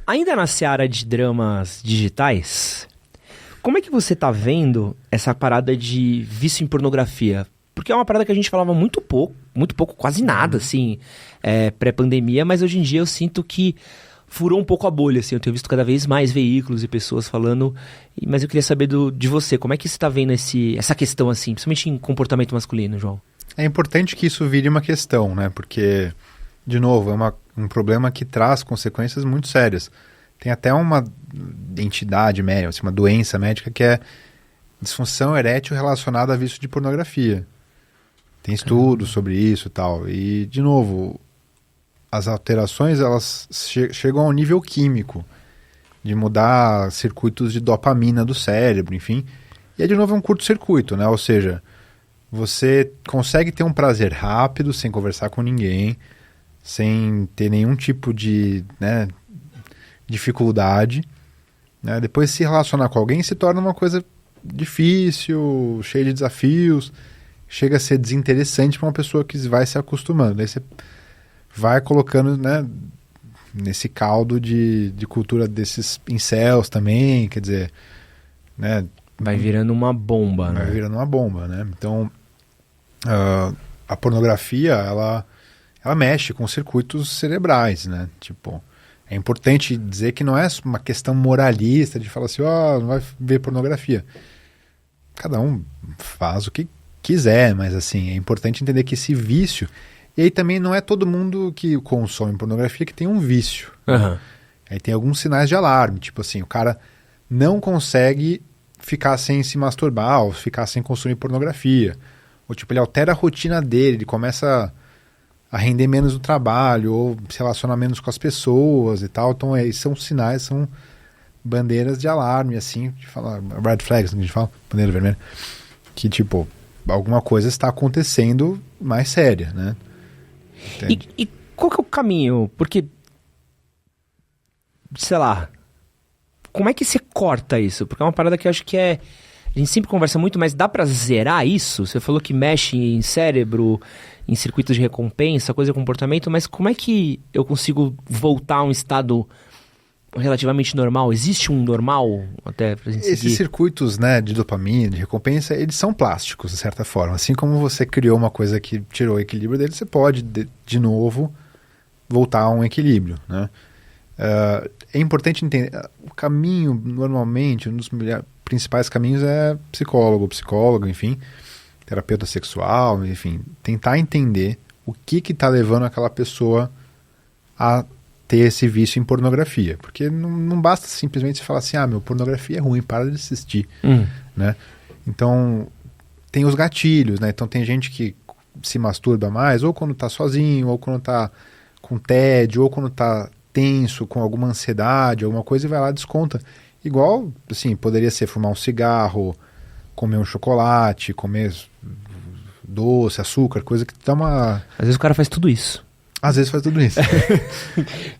Ainda na seara de dramas digitais, como é que você tá vendo essa parada de vício em pornografia? Porque é uma parada que a gente falava muito pouco, quase nada, assim, pré-pandemia, mas hoje em dia eu sinto que furou um pouco a bolha, assim, eu tenho visto cada vez mais veículos e pessoas falando, mas eu queria saber de você, como é que você tá vendo essa questão, assim, principalmente em comportamento masculino, João? É importante que isso vire uma questão, né? Porque, de novo, é um problema que traz consequências muito sérias. Tem até uma entidade médica, assim, uma doença médica que é disfunção erétil relacionada a vício de pornografia. Tem estudos sobre isso e tal. E, de novo, as alterações, elas chegam ao nível químico, de mudar circuitos de dopamina do cérebro, enfim. E, de novo, é um curto-circuito, né? Ou seja, você consegue ter um prazer rápido, sem conversar com ninguém, sem ter nenhum tipo de, né, dificuldade, né? Depois se relacionar com alguém se torna uma coisa difícil, cheia de desafios, chega a ser desinteressante para uma pessoa que vai se acostumando. Aí você vai colocando, né, nesse caldo de cultura desses incels também, quer dizer, né, vai virando uma bomba, vai né? virando uma bomba, né? Então, a pornografia, ela mexe com circuitos cerebrais, né? Tipo, é importante dizer que não é uma questão moralista de falar assim, não vai ver pornografia. Cada um faz o que quiser, mas assim, é importante entender que esse vício... E aí também não é todo mundo que consome pornografia que tem um vício. Uhum. Aí tem alguns sinais de alarme, tipo assim, o cara não consegue ficar sem se masturbar, ou ficar sem consumir pornografia. Ou tipo, ele altera a rotina dele, ele começa a render menos no trabalho, ou se relacionar menos com as pessoas e tal. Então, são sinais, são bandeiras de alarme, assim, de falar, red flags, que a gente fala, bandeira vermelha, que tipo, alguma coisa está acontecendo mais séria, né? E qual que é o caminho? Porque, sei lá, como é que você corta isso? Porque é uma parada que eu acho que a gente sempre conversa muito, mas dá pra zerar isso? Você falou que mexe em cérebro, em circuitos de recompensa, coisa de comportamento, mas como é que eu consigo voltar a um estado relativamente normal? Existe um normal até pra gente seguir? Esses circuitos, né, de dopamina, de recompensa, eles são plásticos, de certa forma. Assim como você criou uma coisa que tirou o equilíbrio dele, você pode, de novo, voltar a um equilíbrio, né? É importante entender, o caminho, normalmente, um dos principais caminhos é psicólogo, enfim, terapeuta sexual, enfim, tentar entender o que está levando aquela pessoa a ter esse vício em pornografia. Porque não basta simplesmente você falar assim, pornografia é ruim, para de assistir, né? Então, tem os gatilhos, né? Então tem gente que se masturba mais, ou quando está sozinho, ou quando está com tédio, ou quando está tenso, com alguma ansiedade, alguma coisa, e vai lá e desconta. Igual, assim, poderia ser fumar um cigarro, comer um chocolate, comer doce, açúcar, coisa que dá uma... Às vezes o cara faz tudo isso. Às vezes faz tudo isso.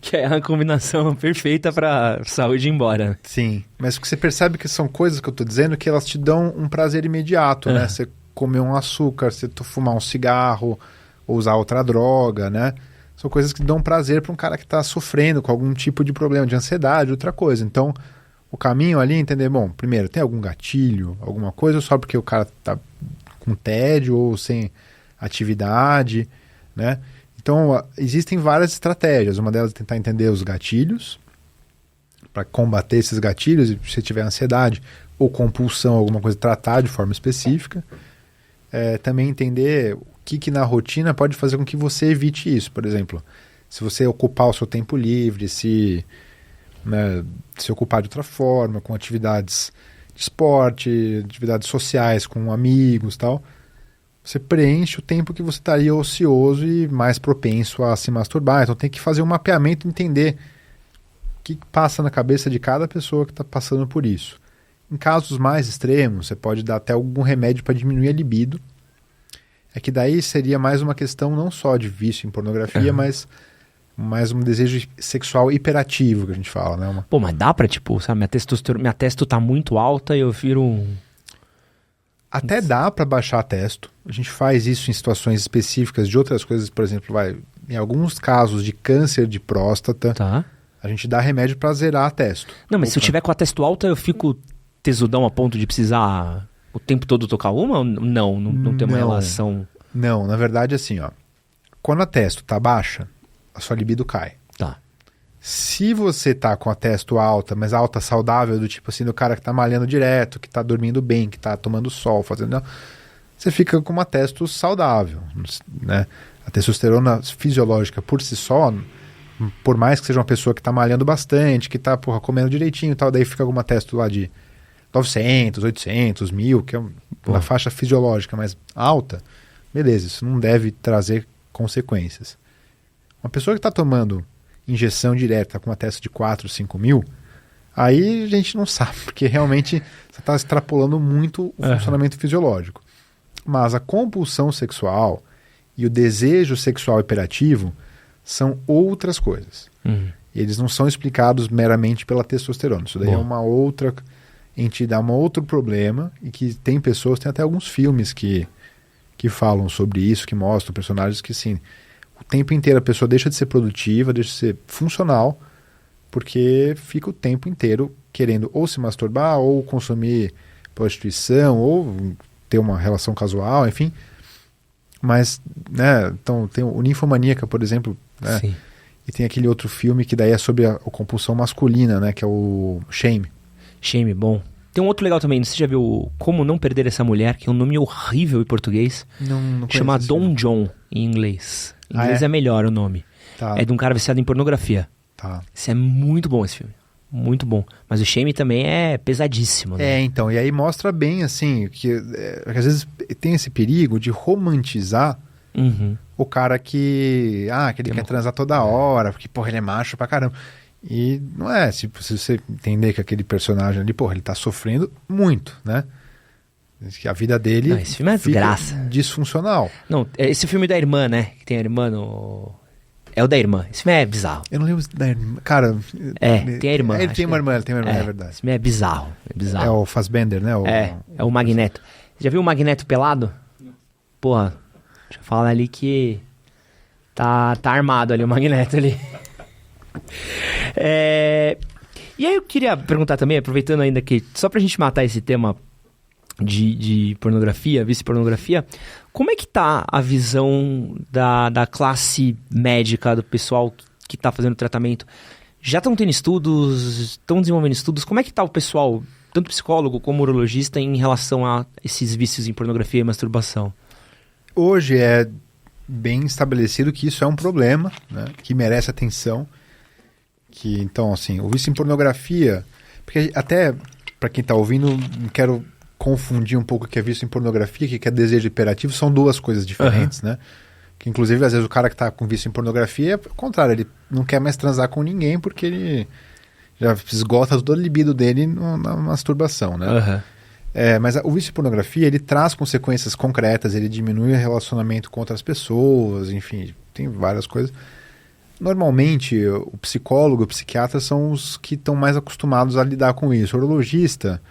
Que é a combinação perfeita pra saúde ir embora. Sim, mas você percebe que são coisas que eu tô dizendo que elas te dão um prazer imediato, né? Você comer um açúcar, você fumar um cigarro, ou usar outra droga, né? São coisas que dão prazer para um cara que está sofrendo com algum tipo de problema de ansiedade, outra coisa. Então, o caminho ali é entender, bom, primeiro, tem algum gatilho, alguma coisa, ou só porque o cara tá com tédio ou sem atividade, né? Então, existem várias estratégias. Uma delas é tentar entender os gatilhos, para combater esses gatilhos, e se tiver ansiedade ou compulsão, alguma coisa, tratar de forma específica. Também entender o que na rotina pode fazer com que você evite isso. Por exemplo, se você ocupar o seu tempo livre, se ocupar de outra forma, com atividades de esporte, atividades sociais, com amigos e tal, você preenche o tempo que você estaria ocioso e mais propenso a se masturbar. Então tem que fazer um mapeamento e entender o que passa na cabeça de cada pessoa que está passando por isso. Em casos mais extremos, você pode dar até algum remédio para diminuir a libido. É que daí seria mais uma questão não só de vício em pornografia, mas mais um desejo sexual hiperativo, que a gente fala, né? Pô, mas dá pra, tipo, sabe, minha testo tá muito alta e eu viro um... Até dá para baixar a testo. A gente faz isso em situações específicas de outras coisas, por exemplo, em alguns casos de câncer de próstata, Tá. A gente dá remédio para zerar a testo. Não, mas se eu tiver com a testo alta, eu fico tesudão a ponto de precisar o tempo todo tocar uma? Ou não tem uma relação... Não, na verdade, assim, ó. Quando a testo tá baixa, a sua libido cai. Tá. Se você tá com a testo alta, mas alta saudável, do tipo assim, do cara que tá malhando direto, que tá dormindo bem, que tá tomando sol, fazendo... Você fica com uma testo saudável, né? A testosterona fisiológica por si só, por mais que seja uma pessoa que tá malhando bastante, que tá, comendo direitinho e tal, daí fica alguma testo lá de 900, 800, 1000, que é uma faixa fisiológica mais alta, beleza, isso não deve trazer consequências. Uma pessoa que está tomando injeção direta com uma testo de 4, 5 mil, aí a gente não sabe, porque realmente você está extrapolando muito o funcionamento fisiológico. Mas a compulsão sexual e o desejo sexual hiperativo são outras coisas. Eles não são explicados meramente pela testosterona. Isso daí é uma outra entidade, um outro problema, e que tem pessoas, tem até alguns filmes que falam sobre isso, que mostram personagens que, assim, o tempo inteiro a pessoa deixa de ser produtiva, deixa de ser funcional, porque fica o tempo inteiro querendo ou se masturbar, ou consumir prostituição, ou ter uma relação casual, enfim. Mas, né, então tem o Ninfomaníaca, por exemplo, né? Sim. E tem aquele outro filme que daí é sobre a compulsão masculina, né, que é o Shame. Shame, bom. Tem um outro legal também, você já viu Como Não Perder Essa Mulher, que é um nome horrível em português? Não chama conheço esse Don filme. John, em inglês. Em inglês é melhor o nome. Tá. É de um cara viciado em pornografia. Tá. Esse é muito bom, esse filme. Muito bom. Mas o Shame também é pesadíssimo, né? Então, e aí mostra bem, assim, que às vezes tem esse perigo de romantizar o cara que ele quer transar toda hora, porque, porra, ele é macho pra caramba. E não é, se você entender que aquele personagem ali, porra, ele tá sofrendo muito, né? Que a vida dele Não, esse filme é desgraça. Disfuncional. Não, esse filme da irmã, né? Que tem a irmã no... É o da irmã. Esse filme é bizarro. Eu não lembro da irmã. Cara... tem a irmã. Ele tem uma irmã, é verdade. Esse filme é bizarro. É o Fassbender, né? É o Magneto. Já viu o Magneto pelado? Porra, deixa eu falar ali que tá armado ali o Magneto ali. E aí eu queria perguntar também, aproveitando ainda que, só pra gente matar esse tema de pornografia, vice-pornografia, como é que tá a visão da classe médica, do pessoal que tá fazendo tratamento? Já estão tendo estudos, estão desenvolvendo estudos, como é que tá o pessoal, tanto psicólogo como urologista, em relação a esses vícios em pornografia e masturbação? Hoje é bem estabelecido que isso é um problema, né, que merece atenção. Que, então, assim, o vício em pornografia... Porque até, para quem está ouvindo, não quero confundir um pouco o que é vício em pornografia, o que é desejo hiperativo, são duas coisas diferentes, né? Que, inclusive, às vezes o cara que está com vício em pornografia, é o contrário, ele não quer mais transar com ninguém porque ele já esgota toda a libido dele na masturbação, né? Mas o vício em pornografia, ele traz consequências concretas, ele diminui o relacionamento com outras pessoas, enfim, tem várias coisas. Normalmente, o psicólogo, o psiquiatra são os que estão mais acostumados a lidar com isso. O urologista,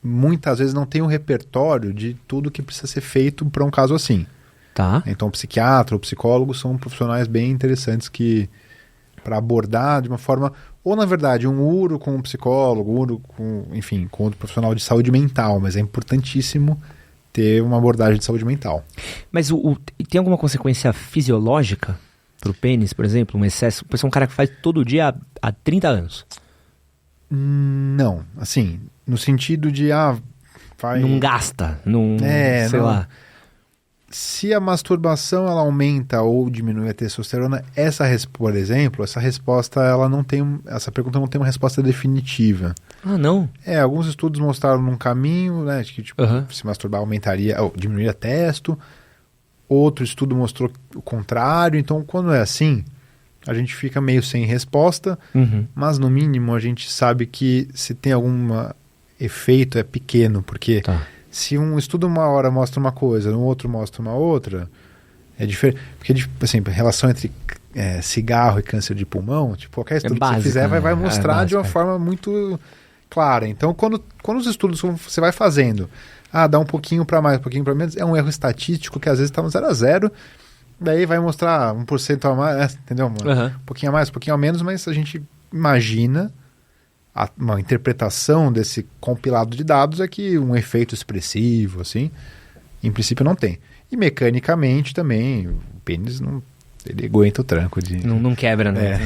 muitas vezes não tem um repertório de tudo que precisa ser feito para um caso assim. Tá. Então, o psiquiatra, o psicólogo são profissionais bem interessantes para abordar de uma forma... Ou, na verdade, um uro com um psicólogo, uro com outro profissional de saúde mental, mas é importantíssimo ter uma abordagem de saúde mental. Mas tem alguma consequência fisiológica pro pênis, por exemplo? Um excesso? Você é um cara que faz todo dia há 30 anos. Não, assim, no sentido de... Não gasta, sei lá. Se a masturbação ela aumenta ou diminui a testosterona, por exemplo, essa resposta essa pergunta não tem uma resposta definitiva. Ah, não? Alguns estudos mostraram num caminho, né, de que se masturbar aumentaria ou diminuiria a testo. Outro estudo mostrou o contrário. Então, quando é assim, a gente fica meio sem resposta, mas no mínimo a gente sabe que se tem algum efeito é pequeno, porque se um estudo uma hora mostra uma coisa, no outro mostra uma outra, é diferente. Porque, assim, a relação entre cigarro e câncer de pulmão, tipo, qualquer estudo que você fizer vai mostrar de uma forma muito clara. Então, quando os estudos você vai fazendo, dá um pouquinho para mais, um pouquinho para menos, é um erro estatístico que às vezes está no 0 a 0, Daí vai mostrar 1% a mais, entendeu? Um pouquinho a mais, um pouquinho a menos, mas a gente imagina uma interpretação desse compilado de dados é que um efeito expressivo, assim, em princípio não tem. E mecanicamente também, o pênis não... Ele aguenta o tranco de... Não quebra, né?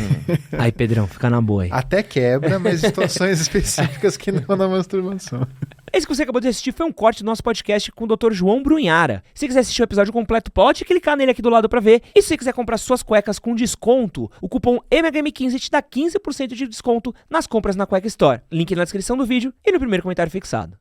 Aí, Pedrão, fica na boa aí. Até quebra, mas em situações específicas que não na masturbação. Esse que você acabou de assistir foi um corte do nosso podcast com o Dr. João Brunhara. Se você quiser assistir o episódio completo, pode clicar nele aqui do lado pra ver. E se você quiser comprar suas cuecas com desconto, o cupom MHM15 te dá 15% de desconto nas compras na Cueca Store. Link na descrição do vídeo e no primeiro comentário fixado.